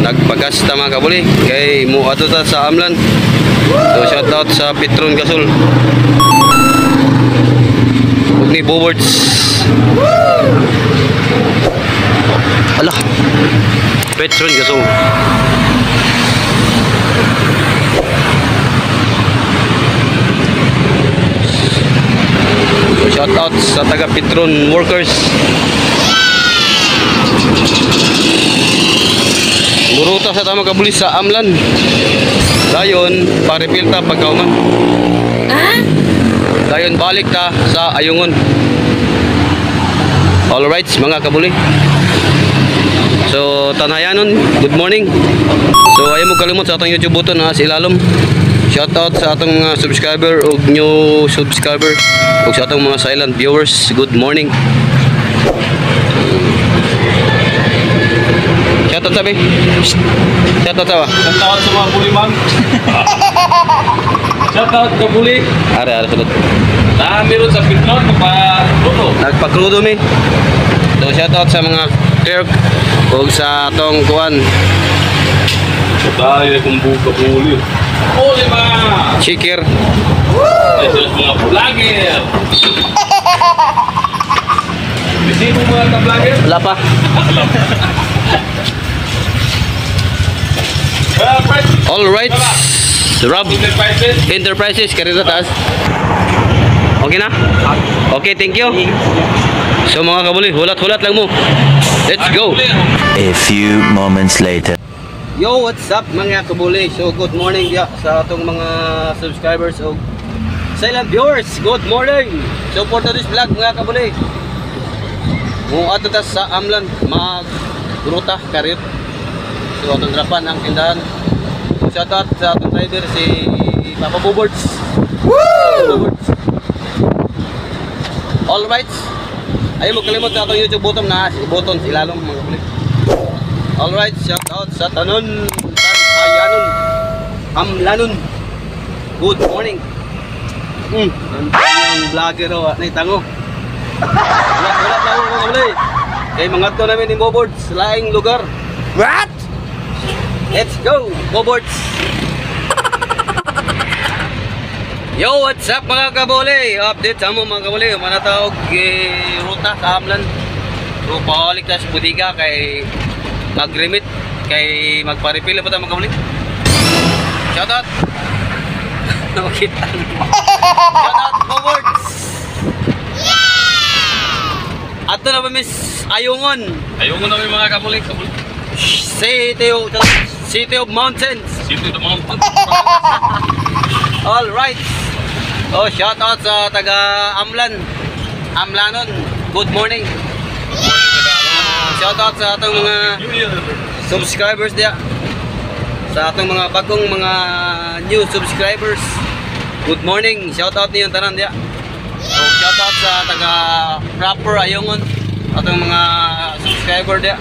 nagpagasta mga kabuli kay mo ato ta sa Amlan. So shout out sa Petron Gasol ug ni Bowards. Ala Petron Gasol. Shout out sa taga Petron workers. Buruta sa tama kabuli sa Amlan. Dayon pa-refill ta pagkauman. Dayon balik ta sa Ayungon. All right mga kabuli. So tanayanon, good morning. So ayaw mo kalimot sa atong YouTube button na sa ilalom. Shout out sa atong mga subscriber ug new subscriber ug sa atong mga silent viewers. Good morning. Shout out sabi. Shout out sawa. Shout out sa mga buli man. Shout out ka buli. Are sunod. Meron sa Petron magpa-luto. Nagpakrudo mi. So shout out sa mga clerk ug sa atong kuan. Tayo kung buka buli. Buli ba? Chikir. Ito mga vlogger. Bisi mo mga ka-vlogger? Wala pa. All right. Rob Enterprises karita taas. Okay na? Okay, thank you. So mga kabuli, hulat-hulat lang mo. Let's go. A few moments later. Yo, what's up mga kabuli? So good morning ya sa atong mga subscribers o silent viewers. Good morning. So for today's vlog mga kabuli, mo ato ta sa Amlan mag-ruta karit. So atong drapan ang tindahan. Shout out sa atong rider si Papa Bowards. Woo! All right. Ayaw mo kalimot sa atong YouTube button na button ilalong mga kabuli. All right, shout out sa tanon Tanhayanon Amlanon. Good morning. Ang vlogger o nay tango. Wala lang mga kabuli. Kay mga to namin ni Bowards sa laing lugar. What? Let's go, Bowards. Yo, what's up mga kabuli? Update sa mo mga kabuli. Manatawag ruta sa Amlan. So, pahalik na sa budiga kay mag-remit kay magpa-refill pa tayo mga kabuli. Shout out. Nakita. Shout out, Bowards. Ato na ba miss Ayungon? Ayungon namin mga kabuli. City of Mountains. City of Mountains. All right. Oh, shout out sa taga Amlan. Amlanon. Good morning. Shout out sa atong mga subscribers dia. Sa atong mga bagong mga new subscribers. Good morning. Shout out niyo tanan dia. So, shout out sa taga proper Ayungon. Atong mga subscriber dia.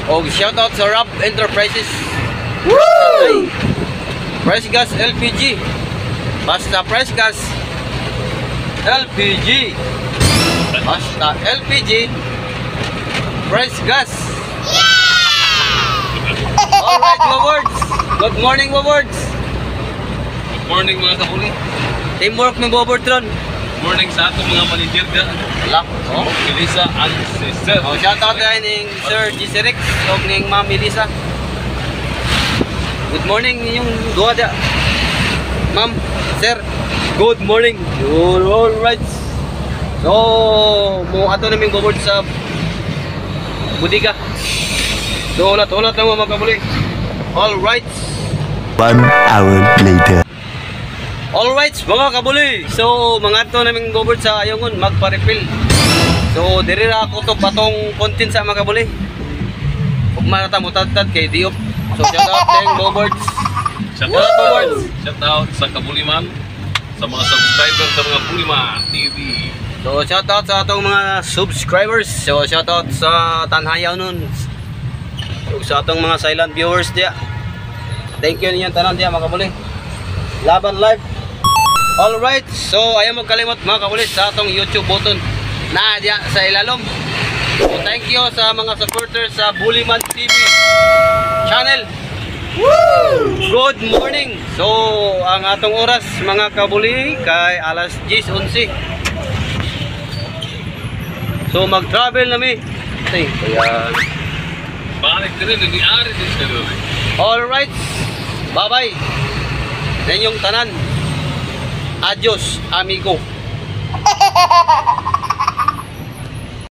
O shout out sa Rob Enterprises. Woo! Price Gas LPG. Basta Price Gas LPG. Basta LPG. Price Gas. Alright, Bowards. Good morning, Bowards. Good morning mga kabuli. Teamwork ng Bowards ron. Good morning sa atong mga manager da. Wala. Oh. Elisa and si Sir. Oh, shout out din ng Sir G. Rex o ng Ma'am Elisa. Good morning ninyong duha dia. Ma'am, Sir, good morning. You're all right. So, mo ato namin Bowards sa budiga. So, ulat-ulat lang mga kabuli. All right. 1 hour later. All right, mga kabuli. So, mga ato namin Bowards sa Ayungon magpa-refill. So, diri ra ako to patong content sa mga kabuli. Ug marata mo tad kay Diop. So, shout out tayong Bowards. Shout out Bowards. Shout out sa Kabuliman, sa mga subscriber sa mga Buliman TV. So, shout out sa atong mga subscribers. So, shout out sa Tanhayanon. So, sa atong mga silent viewers dia. Thank you niyan tanan dia mga kabuli. Laban live. All right. So, ayaw mo kalimot mga kabuli sa atong YouTube button na dia sa ilalom. So, thank you sa mga supporters sa Buliman TV channel. Good morning. So, ang atong oras mga kabuli kay alas 10:11. So, mag-travel na mi. Kaya Balik ka rin, nag-iari din siya rin. alright. Bye-bye. Sa inyong tanan. Adios, amigo.